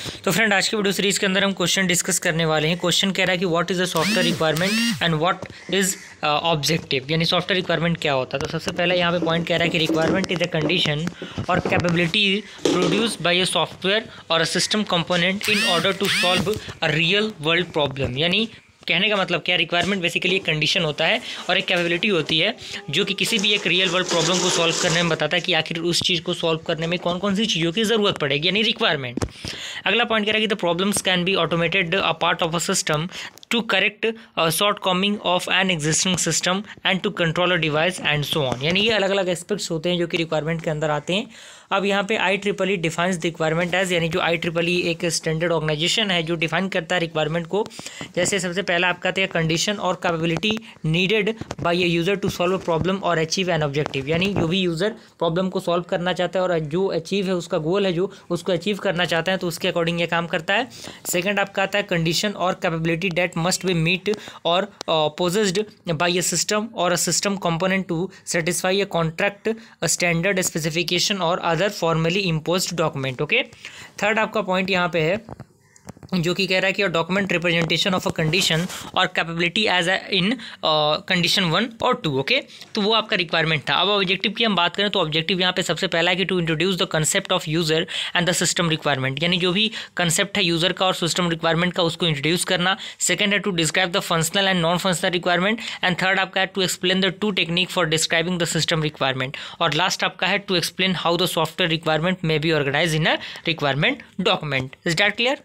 तो फ्रेंड, आज के वीडियो सीरीज के अंदर हम क्वेश्चन डिस्कस करने वाले हैं। क्वेश्चन कह रहा है कि what is a software requirement and what is objective, यानी सॉफ्टवेयर रिक्वायरमेंट क्या होता है। तो सबसे पहले यहाँ पे पॉइंट कह रहा है कि रिक्वायरमेंट इज अ कंडीशन और capability produced by a software और a system component in order to solve a real world problem. यानी कहने का मतलब क्या, रिक्वायरमेंट बेसिकली एक कंडीशन होता है और एक कैपेबिलिटी होती है जो कि किसी भी एक रियल वर्ल्ड प्रॉब्लम को सॉल्व करने में बताता है कि आखिर उस चीज़ को सॉल्व करने में कौन कौन सी चीज़ों की ज़रूरत पड़ेगी, यानी रिक्वायरमेंट। अगला पॉइंट कह रहा है कि the problems can be automated a part of a system to correct shortcoming of an existing system and to control a device and so on. यानी ये अलग अलग एस्पेक्ट्स होते हैं जो कि रिक्वायरमेंट के अंदर आते हैं। अब यहाँ पे IEEE defines the requirement as, यानी जो IEEE एक स्टैंडर्ड ऑर्गेनाइजेशन है जो डिफाइन करता है रिक्वायरमेंट को। जैसे सबसे पहला आपका कहते हैं कंडीशन और capability needed by a user to solve a problem और अचीव एन ऑब्जेक्टिव। यानी जो भी यूज़र प्रॉब्लम को सॉल्व करना चाहता है और जो अचीव है, उसका गोल है जो उसको अचीव करना चाहता है, तो उसके अकॉर्डिंग ये काम करता है। सेकंड आपका आता है कंडीशन और capability that must be meet और पोजेस्ड बाय ए सिस्टम और a system component to satisfy a contract standard specification और other formally imposed document. Okay, third आपका पॉइंट यहाँ पे है जो कि कह रहा है कि document representation of a condition और कैपेबिलिटी एज इन कंडीशन 1 और 2। ओके, तो वो आपका रिक्वायरमेंट था। अब ऑब्जेक्टिव की हम बात करें तो ऑब्जेक्टिव यहाँ पे सबसे पहला है कि to introduce the concept of user and the system requirement, यानी जो भी कंसेप्ट है यूजर का और सिस्टम रिक्वायरमेंट का उसको इंट्रोड्यूस करना। सेकंड है to describe the functional and non functional requirement and third आपका है to explain the two technique for describing the system requirement और लास्ट आपका है to explain how the software requirement may be organise in a requirement document. Is that clear?